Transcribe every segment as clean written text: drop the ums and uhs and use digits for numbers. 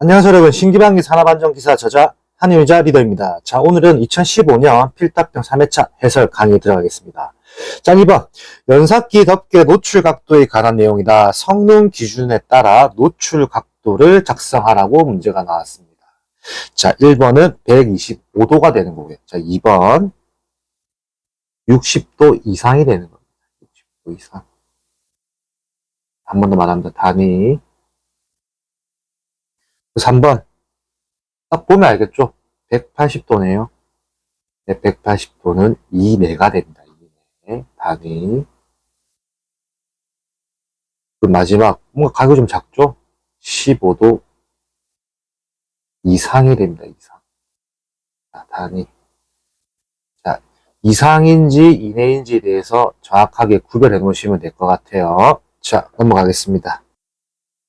안녕하세요 여러분. 신기방기 산업안전기사 저자 한유자 리더입니다. 자, 오늘은 2015년 필답형 3회차 해설 강의 들어가겠습니다. 자, 2번 연삭기 덮개 노출 각도에 관한 내용이다. 성능 기준에 따라 노출 각도를 작성하라고 문제가 나왔습니다. 자, 1번은 125도가 되는 거고요. 자, 2번 60도 이상이 되는 겁니다. 60도 이상. 한 번 더 말합니다. 단위. 3번 딱 보면 알겠죠? 180도네요. 네, 180도는 2내가 됩니다. 2내 단위. 그 마지막 뭔가 가격이 좀 작죠? 15도 이상이 됩니다. 이상. 자, 단위. 자, 이상인지 이내인지에 대해서 정확하게 구별해 놓으시면 될 것 같아요. 자, 넘어가겠습니다.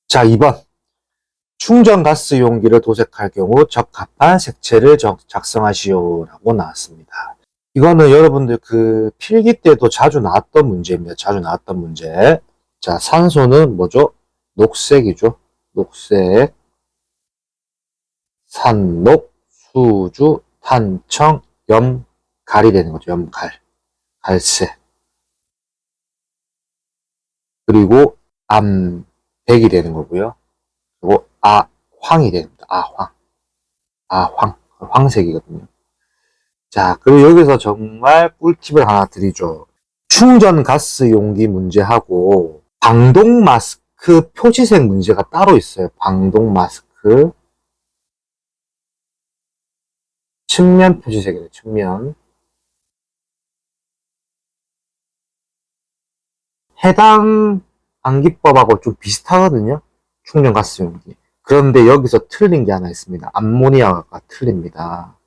자, 2번. 충전 가스 용기를 도색할 경우 적합한 색채를 작성하시오라고 나왔습니다. 이거는 여러분들 그 필기 때도 자주 나왔던 문제입니다. 자주 나왔던 문제. 자, 산소는 뭐죠? 녹색이죠. 녹색. 산녹, 수주, 탄청, 염갈이 되는 거죠. 염갈. 갈색. 그리고 암백이 되는 거고요. 그리고 아황이 됩니다. 아황. 황색이거든요. 자, 그리고 여기서 정말 꿀팁을 하나 드리죠. 충전 가스 용기 문제하고 방독 마스크 표지색 문제가 따로 있어요. 방독 마스크 측면 표지색이에요. 측면. 해당 안기법하고 좀 비슷하거든요. 충전 가스 용기. 그런데 여기서 틀린 게 하나 있습니다. 암모니아가 틀립니다.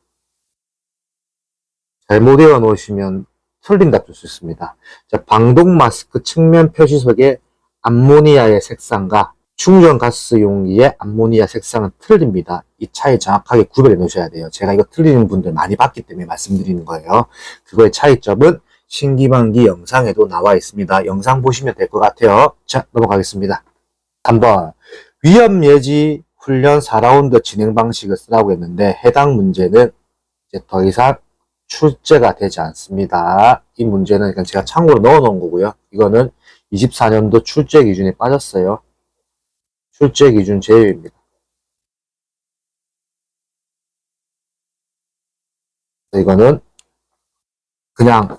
잘못 외워 놓으시면 틀린 답 줄 수 있습니다. 자, 방독 마스크 측면 표지석의 암모니아의 색상과 충전 가스 용기의 암모니아 색상은 틀립니다. 이 차이 정확하게 구별해 놓으셔야 돼요. 제가 이거 틀리는 분들 많이 봤기 때문에 말씀드리는 거예요. 그거의 차이점은 신기방기 영상에도 나와 있습니다. 영상 보시면 될 것 같아요. 자, 넘어가겠습니다. 3번 위험 예지 훈련 4라운드 진행 방식을 쓰라고 했는데 해당 문제는 이제 더 이상 출제가 되지 않습니다. 이 문제는 그냥 제가 참고로 넣어 놓은 거고요. 이거는 24년도 출제 기준에 빠졌어요. 출제 기준 제외입니다. 이거는 그냥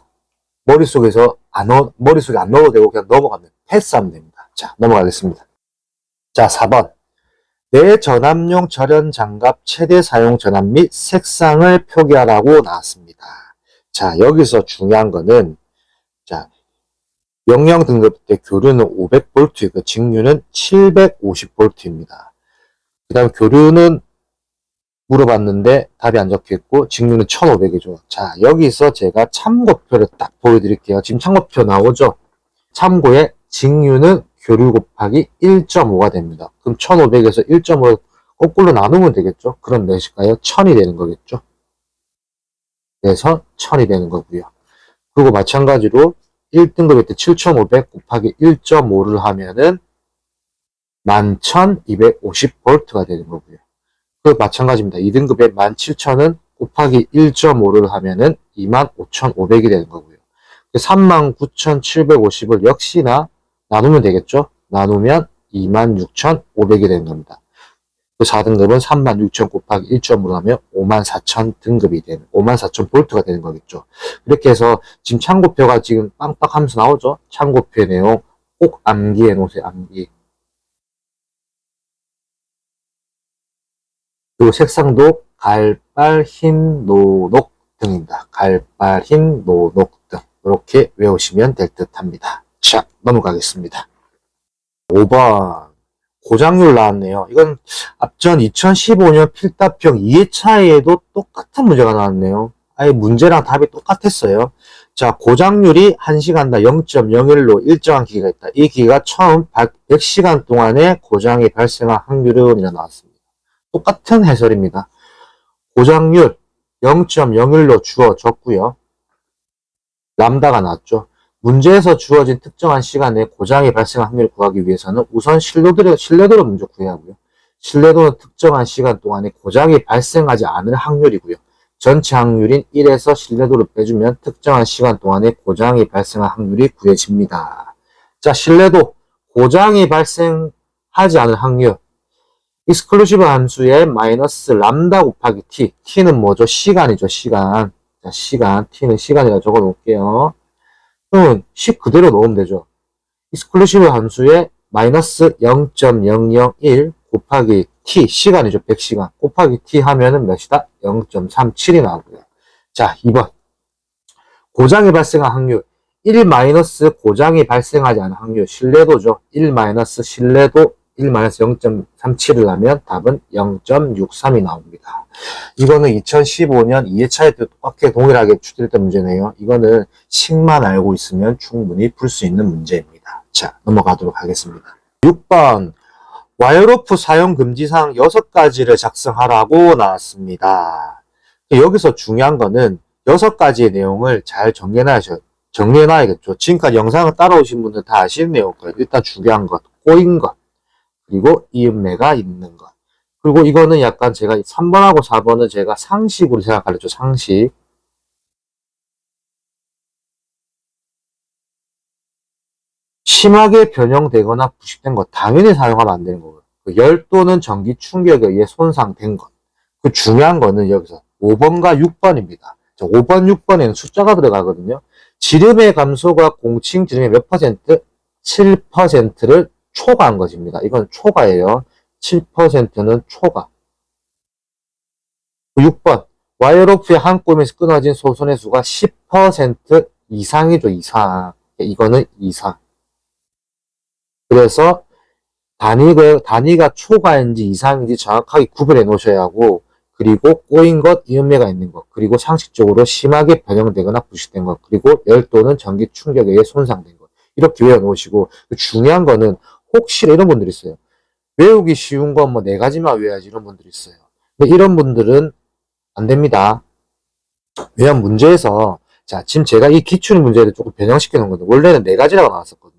머릿속에 안 넣어도 되고 그냥 넘어가면 패스하면 됩니다. 자, 넘어가겠습니다. 자, 4번. 내 전압용 절연 장갑 최대 사용 전압 및 색상을 표기하라고 나왔습니다. 자, 여기서 중요한 거는, 자, 영영 등급 때 교류는 500V이고, 직류는 750V입니다. 그 다음 교류는 물어봤는데 답이 안 적혀있고, 직류는 1500이죠. 자, 여기서 제가 참고표를 딱 보여드릴게요. 지금 참고표 나오죠? 참고에 직류는 교류 곱하기 1.5가 됩니다. 그럼 1500에서 1.5를 거꾸로 나누면 되겠죠? 그럼 몇일까요? 1000이 되는 거겠죠? 그래서 1000이 되는 거고요. 그리고 마찬가지로 1등급일 때 7500 곱하기 1.5를 하면은 11250V가 되는 거고요. 그 마찬가지입니다. 2등급에 17000은 곱하기 1.5를 하면은 25500이 되는 거고요. 39750을 역시나 나누면 되겠죠? 나누면 26500이 되는 겁니다. 그 4등급은 36000 곱하기 1.5로 하면 54000 등급이 되는, 54000V가 되는 거겠죠. 이렇게 해서 지금 참고표가 지금 빵빵 하면서 나오죠? 참고표의 내용 꼭 암기해 놓으세요, 암기. 그리고 색상도 갈빨, 흰, 노녹 등입니다. 갈빨, 흰, 노녹 등. 이렇게 외우시면 될 듯 합니다. 자, 넘어가겠습니다. 5번. 고장률 나왔네요. 이건 앞전 2015년 필답형 2회차에도 똑같은 문제가 나왔네요. 아예 문제랑 답이 똑같았어요. 자, 고장률이 1시간당 0.01로 일정한 기계가 있다. 이 기계가 처음 100시간 동안에 고장이 발생할 확률은 이라 나왔습니다. 똑같은 해설입니다. 고장률 0.01로 주어졌고요. 람다가 나왔죠. 문제에서 주어진 특정한 시간에 고장이 발생할 확률을 구하기 위해서는 우선 신뢰도를 먼저 구해야 하고요. 신뢰도는 특정한 시간 동안에 고장이 발생하지 않을 확률이고요. 전체 확률인 1에서 신뢰도를 빼주면 특정한 시간 동안에 고장이 발생할 확률이 구해집니다. 자, 신뢰도, 고장이 발생하지 않을 확률. 익스클루시브 함수의 마이너스 람다 곱하기 t. t는 뭐죠? 시간이죠, 시간. 자, 시간. t는 시간이라 적어 놓을게요. 그러면 10 그대로 넣으면 되죠. 익스클루시브 함수의 마이너스 0.001 곱하기 t, 시간이죠. 100시간. 곱하기 t 하면은 몇이다? 0.37이 나오고요. 자, 2번. 고장이 발생한 확률. 1 마이너스 고장이 발생하지 않은 확률. 신뢰도죠. 1 마이너스 신뢰도 1 마이너스 0.37을 하면 답은 0.63이 나옵니다. 이거는 2015년 2회차에 똑같게 동일하게 출제됐던 문제네요. 이거는 식만 알고 있으면 충분히 풀 수 있는 문제입니다. 자, 넘어가도록 하겠습니다. 6번. 와이어로프 사용 금지사항 6가지를 작성하라고 나왔습니다. 여기서 중요한 거는 6가지의 내용을 잘 정리해놔야겠죠. 지금까지 영상을 따라오신 분들 다 아시는 내용 거예요. 일단 중요한 것, 꼬인 것, 그리고 이음매가 있는 것. 그리고 이거는 약간 제가 3번하고 4번은 제가 상식으로 생각하랬죠. 상식. 심하게 변형되거나 부식된 것 당연히 사용하면 안 되는 거고요. 열도는 전기 충격에 의해 손상된 것. 그 중요한 거는 여기서 5번과 6번입니다. 5번, 6번에는 숫자가 들어가거든요. 지름의 감소가 공칭 지름의 몇 퍼센트? 7%를 초과한 것입니다. 이건 초과예요. 7%는 초과. 6번. 와이어로프의 한 꼼에서 끊어진 소선의 수가 10% 이상이죠. 이상. 이거는 이상. 그래서 단위가 초과인지 이상인지 정확하게 구별해 놓으셔야 하고, 그리고 꼬인 것, 이음매가 있는 것, 그리고 상식적으로 심하게 변형되거나 부식된 것, 그리고 열도는 전기 충격에 의해 손상된 것. 이렇게 외워 놓으시고, 중요한 거는 혹시 이런 분들이 있어요. 외우기 쉬운 건 뭐 4가지만 외워야지 이런 분들이 있어요. 근데 이런 분들은 안 됩니다. 왜냐면 문제에서, 자, 지금 제가 이 기출 문제를 조금 변형시켜 놓은 건데, 원래는 4가지라고 나왔었거든요.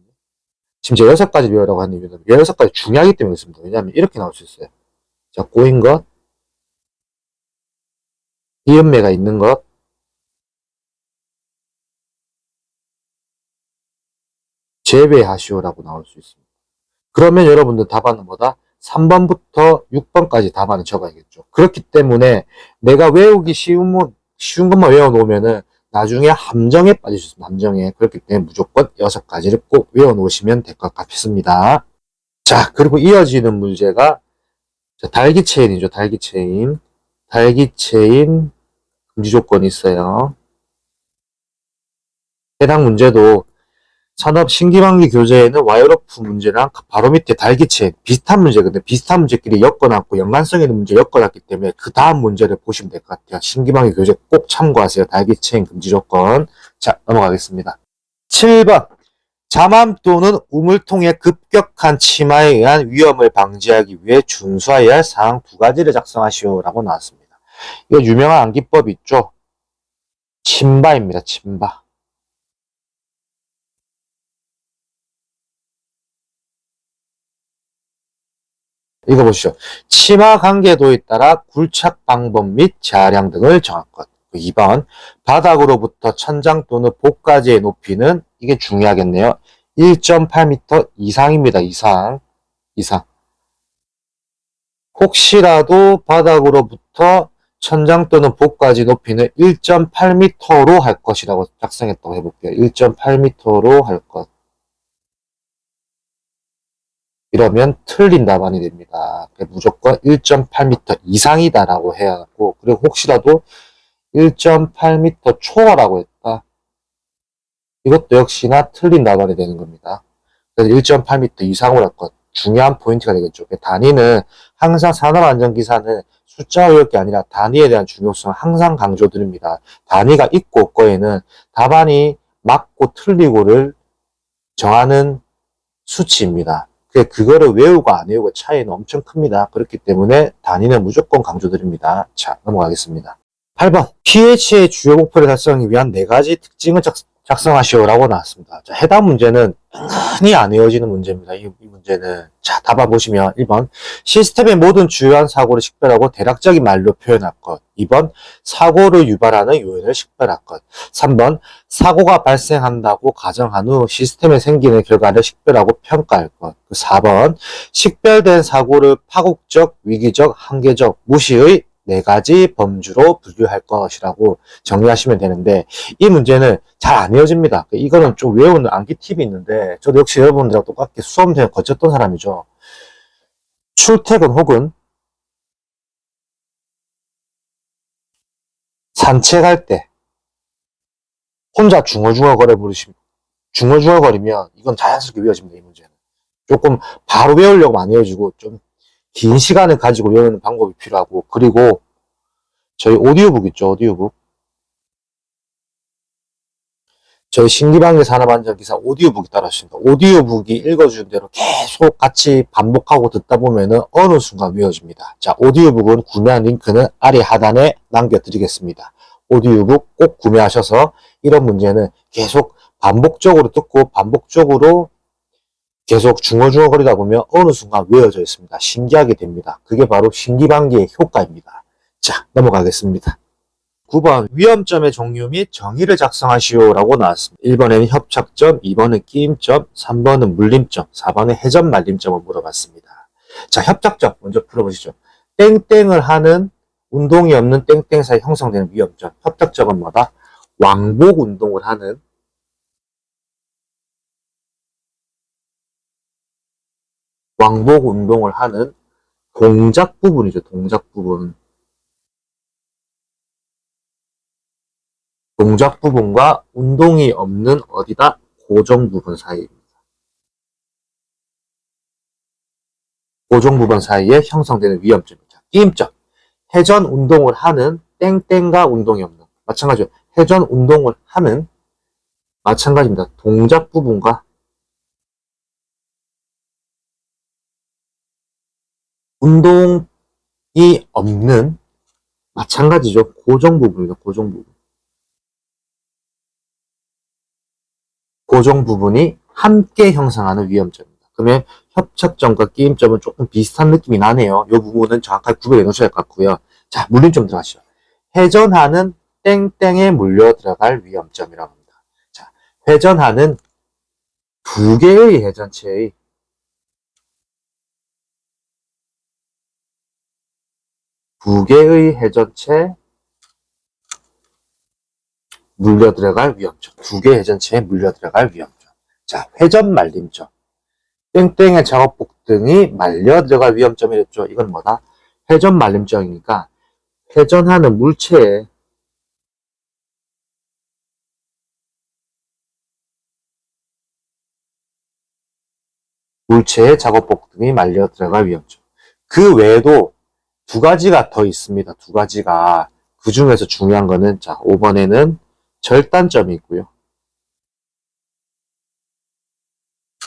지금 제가 6가지 외우라고 하는 이유는 6가지 중요하기 때문에 그렇습니다. 왜냐하면 이렇게 나올 수 있어요. 자, 꼬인 것, 이음매가 있는 것, 제외하시오라고 나올 수 있습니다. 그러면 여러분들 답안은 뭐다? 3번부터 6번까지 답안을 적어야겠죠. 그렇기 때문에 내가 외우기 쉬운 것만 외워놓으면은 나중에 함정에 빠질 수 있습니다. 함정에. 그렇기 때문에 무조건 6가지를 꼭 외워놓으시면 될 것 같습니다. 자, 그리고 이어지는 문제가 달기체인이죠. 달기체인. 달기체인 금지 조건이 있어요. 해당 문제도 산업 신기반기 교재에는 와이어로프 문제랑 바로 밑에 달기체인 비슷한 문제거든요. 비슷한 문제끼리 엮어놨고 연관성 있는 문제 엮어놨기 때문에 그 다음 문제를 보시면 될 것 같아요. 신기반기 교재 꼭 참고하세요. 달기체인 금지 조건. 자, 넘어가겠습니다. 7번. 잠암 또는 우물통의 급격한 침하에 의한 위험을 방지하기 위해 준수해야 할 사항 2가지를 작성하시오라고 나왔습니다. 이거 유명한 암기법 있죠? 침바입니다. 침바. 읽어보시죠. 침하 관계도에 따라 굴착 방법 및 자량 등을 정할 것. 2번. 바닥으로부터 천장 또는 복가지의 높이는 이게 중요하겠네요. 1.8m 이상입니다. 이상. 혹시라도 바닥으로부터 천장 또는 복가지 높이는 1.8m로 할 것이라고 작성했다고 해볼게요. 1.8m로 할 것. 이러면 틀린 답안이 됩니다. 무조건 1.8m 이상이다라고 해야 하고, 그리고 혹시라도 1.8m 초과라고 했다. 이것도 역시나 틀린 답안이 되는 겁니다. 그래서 1.8m 이상으로 할 것. 중요한 포인트가 되겠죠. 단위는 항상 산업안전기사는 숫자가 어려울 게 아니라 단위에 대한 중요성을 항상 강조드립니다. 단위가 있고 없고에는 답안이 맞고 틀리고를 정하는 수치입니다. 그거를 외우고 안 외우고 차이는 엄청 큽니다. 그렇기 때문에 단위는 무조건 강조드립니다. 자, 넘어가겠습니다. 8번. pH의 주요 목표를 달성하기 위한 4가지 작성하시오라고 나왔습니다. 자, 해당 문제는 흔히 안 외워지는 문제입니다. 이 문제는. 자, 답을 보시면 1번 시스템의 모든 주요한 사고를 식별하고 대략적인 말로 표현할 것. 2번 사고를 유발하는 요인을 식별할 것. 3번 사고가 발생한다고 가정한 후 시스템에 생기는 결과를 식별하고 평가할 것. 4번 식별된 사고를 파국적, 위기적, 한계적, 무시의 4가지 범주로 분류할 것이라고 정리하시면 되는데 이 문제는 잘 안 외워집니다. 이거는 좀 외우는 암기 팁이 있는데 저도 역시 여러분들하고 똑같게 수험생활 거쳤던 사람이죠. 출퇴근 혹은 산책할 때 혼자 중얼중얼거리면 이건 자연스럽게 외워집니다. 이 문제는. 조금 바로 외우려고 안 외워지고 좀 긴 시간을 가지고 외우는 방법이 필요하고 그리고 저희 오디오북 있죠. 오디오북. 저희 신기방위 산업안전기사 오디오북이 따로 있습니다. 오디오북이 읽어주는 대로 계속 같이 반복하고 듣다 보면은 어느 순간 외워집니다. 자, 오디오북은 구매한 링크는 아래 하단에 남겨드리겠습니다. 오디오북 꼭 구매하셔서 이런 문제는 계속 반복적으로 듣고 반복적으로 계속 중얼중얼거리다 보면 어느 순간 외워져 있습니다. 신기하게 됩니다. 그게 바로 신기방기의 효과입니다. 자, 넘어가겠습니다. 9번 위험점의 종류 및 정의를 작성하시오라고 나왔습니다. 1번에는 협착점, 2번은 끼임점, 3번은 물림점, 4번은 회전 말림점을 물어봤습니다. 자, 협착점 먼저 풀어보시죠. 땡땡을 하는 운동이 없는 땡땡 사이 형성되는 위험점. 협착점은 뭐다? 왕복 운동을 하는 동작 부분이죠. 동작 부분. 동작 부분과 운동이 없는 어디다? 고정 부분 사이입니다. 고정 부분 사이에 형성되는 위험점이죠. 끼임점. 회전 운동을 하는 땡땡과 운동이 없는. 마찬가지로 회전 운동을 하는 마찬가지입니다. 동작 부분과 운동이 없는 마찬가지죠. 고정 부분입니다. 고정 부분. 고정 부분이 함께 형성하는 위험점입니다. 그러면 협착점과 끼임점은 조금 비슷한 느낌이 나네요. 이 부분은 정확하게 구별해 놓으셔야 할 것 같고요. 자, 물림점 들어가시죠. 회전하는 땡땡에 물려 들어갈 위험점이라고 합니다. 자, 회전하는 두 개의 회전체의 물려 들어갈 위험점. 두 개의 회전체에 물려 들어갈 위험점. 자, 회전 말림점. 땡땡의 작업복 등이 말려 들어갈 위험점이랬죠. 이건 뭐다? 회전 말림점이니까 회전하는 물체의 작업복 등이 말려 들어갈 위험점. 그 외에도 두 가지가 더 있습니다. 두 가지가. 그 중에서 중요한 거는, 자, 5번에는 절단점이 있고요.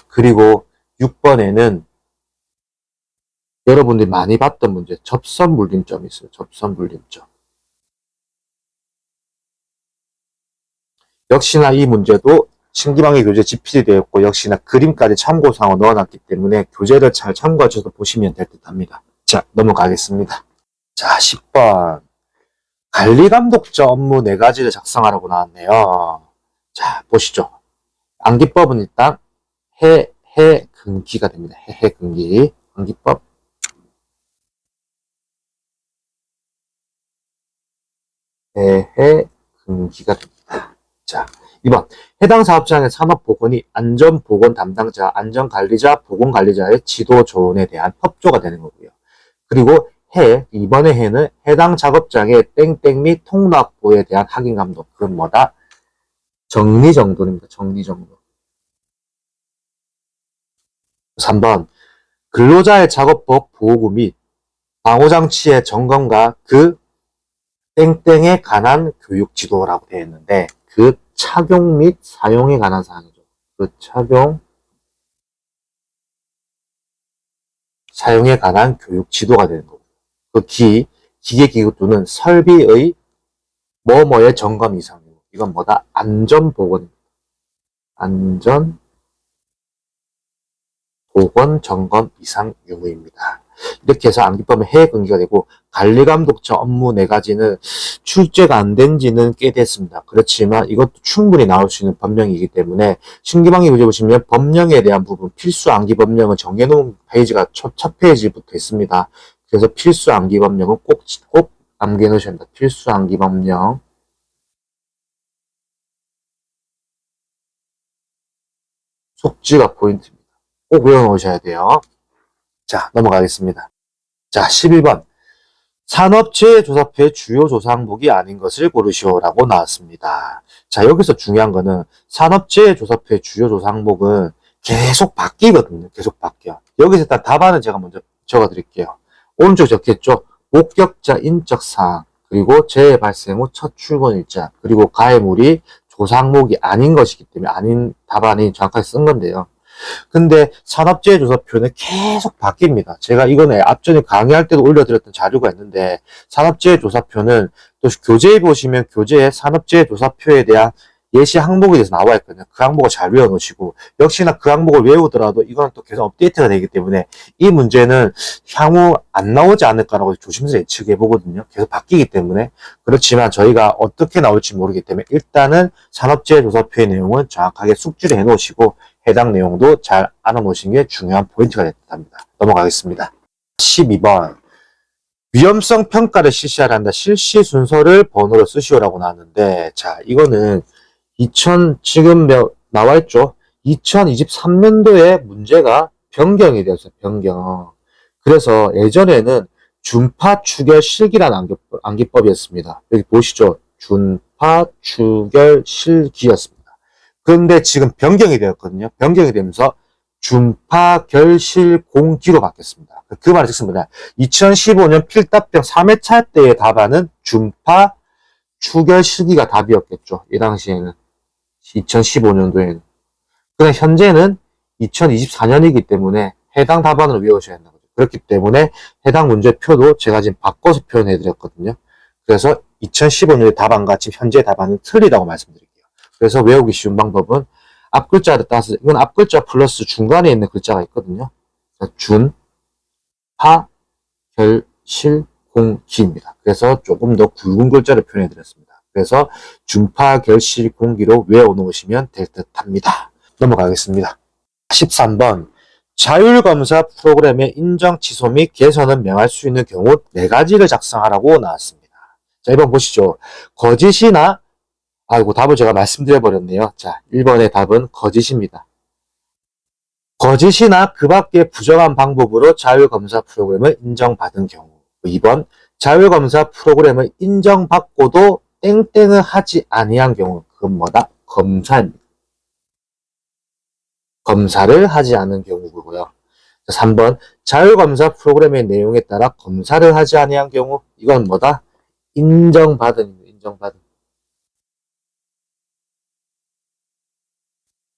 그리고 6번에는 여러분들이 많이 봤던 문제, 접선 물림점이 있어요. 접선 물림점. 역시나 이 문제도 신기방위 교재 집필이 되었고, 역시나 그림까지 참고사항을 넣어놨기 때문에 교재를 잘 참고하셔서 보시면 될 듯 합니다. 자, 넘어가겠습니다. 자, 10번. 관리감독자 업무 4가지를 작성하라고 나왔네요. 자, 보시죠. 암기법은 일단 해금기가 됩니다. 해금기. 암기법. 해금기가 됩니다. 자, 2번. 해당 사업장의 산업보건이 안전보건 담당자, 안전관리자, 보건관리자의 지도 조언에 대한 협조가 되는 거고요. 그리고 이번의 해는 해당 작업장의 땡땡 및 통로 확보에 대한 확인 감독. 그건 뭐다? 정리정돈입니다. 정리정돈. 3번. 근로자의 작업복 보호구 및 방호장치의 점검과 그 땡땡에 관한 교육 지도라고 되어 있는데 그 착용 및 사용에 관한 사항이죠. 그 사용에 관한 교육 지도가 되는 거고. 그 기계기구투는 설비의 뭐뭐의 점검 이상이고 이건 뭐다? 안전보건입니다. 안전, 보건, 점검 이상 유무입니다. 이렇게 해서 암기법은 해외 근기가 되고 관리감독처 업무 4가지는 출제가 안 된 지는 꽤 됐습니다. 그렇지만 이것도 충분히 나올 수 있는 법령이기 때문에 신규방기 구제 보시면 법령에 대한 부분 필수 암기 법령은 정해놓은 페이지가 첫 페이지부터 있습니다. 그래서 필수 암기 법령은 꼭 암기해 놓으셔야 합니다. 필수 암기 법령. 속지가 포인트입니다. 꼭 외워놓으셔야 돼요. 자, 넘어가겠습니다. 자, 12번. 산업재해조사표의 주요 조사 항목이 아닌 것을 고르시오라고 나왔습니다. 자, 여기서 중요한 거는 산업재해조사표의 주요 조사 항목은 계속 바뀌거든요. 계속 바뀌어. 여기서 일단 답안은 제가 먼저 적어드릴게요. 오른쪽 적겠죠? 목격자 인적사항, 그리고 재해 발생 후 첫 출근일자, 그리고 가해물이 조사 항목이 아닌 것이기 때문에 아닌 답안이 정확하게 쓴 건데요. 근데 산업재해조사표는 계속 바뀝니다. 제가 이거는 앞전에 강의할 때도 올려드렸던 자료가 있는데 산업재해조사표는 또 교재에 보시면 교재에 산업재해조사표에 대한 예시 항목에 대해서 나와 있거든요. 그 항목을 잘 외워놓으시고 역시나 그 항목을 외우더라도 이건 또 계속 업데이트가 되기 때문에 이 문제는 향후 안 나오지 않을까라고 조심스레 예측해 보거든요. 계속 바뀌기 때문에. 그렇지만 저희가 어떻게 나올지 모르기 때문에 일단은 산업재해조사표의 내용은 정확하게 숙지를 해 놓으시고 해당 내용도 잘 알아놓으신 게 중요한 포인트가 됐답니다. 넘어가겠습니다. 12번. 위험성 평가를 실시하려 한다. 실시 순서를 번호로 쓰시오라고 나왔는데, 자, 이거는 지금 나와 있죠? 2023년도에 문제가 변경이 되었어요. 변경. 그래서 예전에는 준파 추결 실기라는 암기법이었습니다. 여기 보시죠. 준파 추결 실기였습니다. 그런데 지금 변경이 되었거든요. 변경이 되면서 준파 결실 공기로 바뀌었습니다. 그 말은 즉습니다. 2015년 필답형 3회차 때의 답안은 준파 추결 실기가 답이었겠죠. 이 당시에는 2015년도에는. 그냥 현재는 2024년이기 때문에 해당 답안으로 외우셔야 한다고. 그렇기 때문에 해당 문제표도 제가 지금 바꿔서 표현해 드렸거든요. 그래서 2015년의 답안과 지금 현재 답안은 틀리다고 말씀드릴게요. 그래서 외우기 쉬운 방법은 앞글자를 따서, 이건 앞글자 플러스 중간에 있는 글자가 있거든요. 준, 파, 결, 실, 공, 기입니다. 그래서 조금 더 굵은 글자를 표현해 드렸습니다. 그래서 준파, 결, 실, 공기로 외워 놓으시면 될 듯 합니다. 넘어가겠습니다. 13번. 자율검사 프로그램의 인정, 취소 및 개선을 명할 수 있는 경우 4가지를 작성하라고 나왔습니다. 자, 1번 보시죠. 거짓이나 아이고, 답을 제가 말씀드려버렸네요. 자, 1번의 답은 거짓입니다. 거짓이나 그 밖의 부정한 방법으로 자율검사 프로그램을 인정받은 경우. 2번, 자율검사 프로그램을 인정받고도 땡땡을 하지 아니한 경우. 그건 뭐다? 검사입니다. 검사를 하지 않은 경우고요. 3번, 자율검사 프로그램의 내용에 따라 검사를 하지 아니한 경우. 이건 뭐다? 인정받은.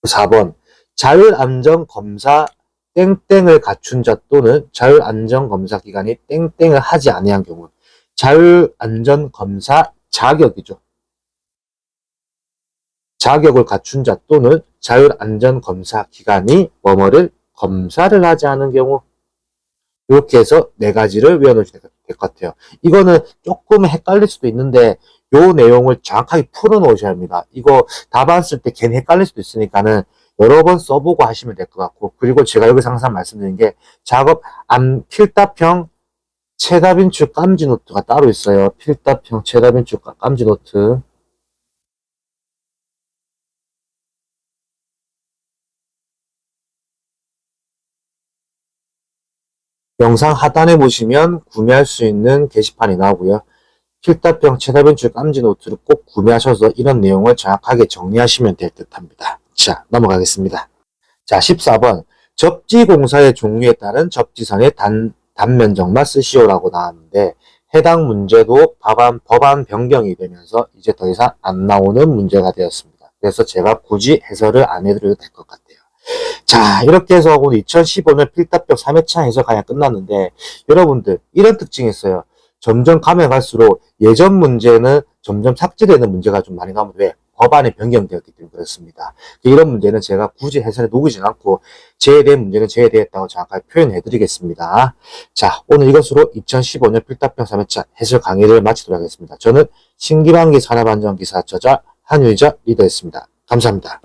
4번, 자율안전검사 땡땡을 갖춘 자 또는 자율안전검사 기관이 땡땡을 하지 아니한 경우. 자율안전검사 자격이죠. 자격을 갖춘 자 또는 자율안전검사 기관이 뭐뭐를 검사를 하지 않은 경우. 이렇게 해서 4가지를 외워놓으시면 될 것 같아요. 이거는 조금 헷갈릴 수도 있는데 요 내용을 정확하게 풀어놓으셔야 합니다. 이거 답안 쓸 때 괜히 헷갈릴 수도 있으니까는 여러 번 써보고 하시면 될 것 같고, 그리고 제가 여기서 항상 말씀드리는 게 필답형 최다빈축 깜지 노트가 따로 있어요. 필답형 최다빈축 깜지 노트. 영상 하단에 보시면 구매할 수 있는 게시판이 나오고요. 필답형 최다변출 깜지 노트를 꼭 구매하셔서 이런 내용을 정확하게 정리하시면 될 듯 합니다. 자, 넘어가겠습니다. 자, 14번. 접지공사의 종류에 따른 접지선의 단면적만 쓰시오라고 나왔는데 해당 문제도 법안 변경이 되면서 이제 더 이상 안 나오는 문제가 되었습니다. 그래서 제가 굳이 해설을 안 해드려도 될 것 같아요. 자, 이렇게 해서 오늘 2015년 필답형 3회차 해설 강의가 끝났는데 여러분들 이런 특징이 있어요. 점점 가면 갈수록 예전 문제는 점점 삭제되는 문제가 좀 많이 나오면 왜? 법안이 변경되었기 때문에 그렇습니다. 이런 문제는 제가 굳이 해설에 녹이진 않고 제외된 문제는 제외되었다고 정확하게 표현해 드리겠습니다. 자, 오늘 이것으로 2015년 필답형 3회차 해설 강의를 마치도록 하겠습니다. 저는 신기방기 산업안전기사 저자 한유이자 리더였습니다. 감사합니다.